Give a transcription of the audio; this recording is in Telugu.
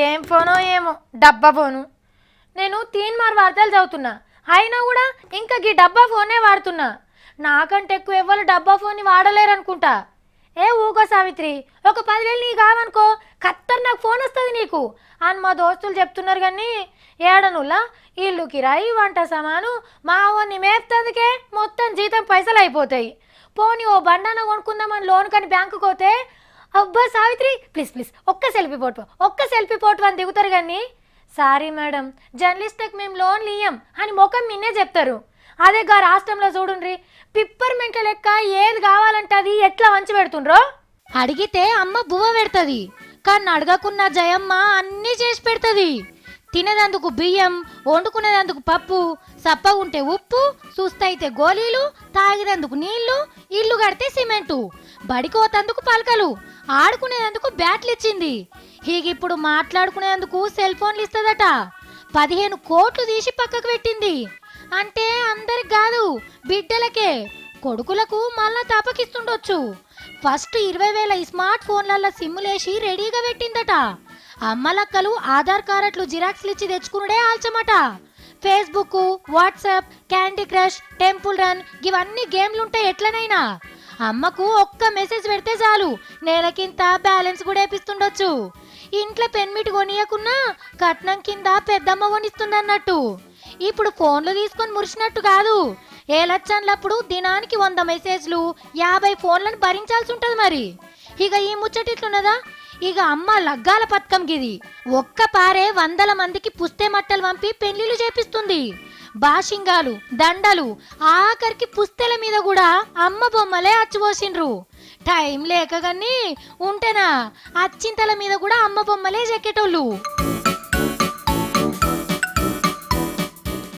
ఏం ఫోనో ఏమో డబ్బా ఫోను. నేను తీన్మార్ వార్తలు చదువుతున్నా, అయినా కూడా ఇంకా గీ డబ్బా ఫోనే వాడుతున్నా. నాకంటే ఎక్కువ ఎవ్వరు డబ్బా ఫోన్ని వాడలేరనుకుంటా. ఏ ఊకో సావిత్రి, ఒక 10,000 నీ కావనుకో నాకు ఫోన్ వస్తుంది నీకు అని మా దోస్తులు చెప్తున్నారు. కానీ ఏడనులా ఇల్లు కిరాయి వంట సామాను మా అవన్నీ మేపుతందుకే మొత్తం జీతం పైసలు అయిపోతాయి. పోనీ ఓ బండాన కొనుక్కుందామని లోన్ కానీ బ్యాంకుకి పోతే అబ్బా సావిత్రి ప్లీజ్ ప్లీజ్ ఒక్క సెల్ఫీ ఫోటో అని దిగుతారు. కానీ సారీ మేడం, జర్నలిస్ట్కి మేము లోన్లు ఇయ్యం అని ముఖం మిన్నే చెప్తారు. అదే గా రాష్ట్రంలో చూడుండ్రి, పిప్పర్మెంట్ల లెక్క ఏది కావాలంటే అది ఎట్లా వంచి పెడుతుండ్రో. అడిగితే అమ్మ బువ్వ పెడుతుంది, కానీ అడగకున్న జయమ్మ అన్నీ చేసి పెడుతుంది. తినేదందుకు బియ్యం, వండుకునేదందుకు పప్పు, సప్ప ఉంటే ఉప్పు, సుస్తైతే గోళీలు, తాగినందుకు నీళ్లు, ఇల్లు కడితే సిమెంటు, బడికోతందుకు పలకలు, ఆడుకునేందుకు బ్యాట్లు ఇచ్చింది. ఇప్పుడు మాట్లాడుకునేందుకు సెల్ ఫోన్లు ఇస్తుందట. 15 కోట్లు తీసి పక్కకు పెట్టింది. అంటే అందరికి కాదు, బిడ్డలకే. కొడుకులకు మళ్ళా తపకిస్తుండొచ్చు. ఫస్ట్ 20,000 స్మార్ట్ ఫోన్లలో సిమ్ములేసి రెడీగా పెట్టిందట. అమ్మలక్కలు ఆధార్ కార్డులు జిరాక్స్లు ఇచ్చి తెచ్చుకునుడే ఆల్చమట. Facebook, WhatsApp, candy crush, temple run ఇవన్నీ గేమ్లుంటాయి. ఎట్లనైనా అమ్మకు ఒక్క మెసేజ్ పెడితే చాలు నెలకింత బ్యాలెన్స్ కూడా వేపిస్తుండొచ్చు. ఇంట్లో పెన్మిటి కొనియకున్నా కట్నం కింద పెద్దమ్మ కొనిస్తుందన్నట్టు. ఇప్పుడు ఫోన్లు తీసుకొని మురిసినట్టు కాదు, ఏలచ్చన్లప్పుడు దినానికి 100 మెసేజ్లు 50 ఫోన్లను భరించాల్సి ఉంటది. మరి ఇక ఈ ముచ్చటిట్లున్నదా. ఇక అమ్మ లగ్గాల పథకం గిది. ఒక్క పారే 100 మందికి పుస్తే మట్టలు పంపి పెళ్లిళ్ళు చేపిస్తుంది. బాషింగాలు, దండలు, ఆఖరికి పుస్తెల మీద కూడా అమ్మ బొమ్మలే అచ్చుపోసిండ్రు. టైం లేక గాని ఉంటేనా అచ్చింతల మీద కూడా అమ్మ బొమ్మలే చెక్కేటోళ్ళు.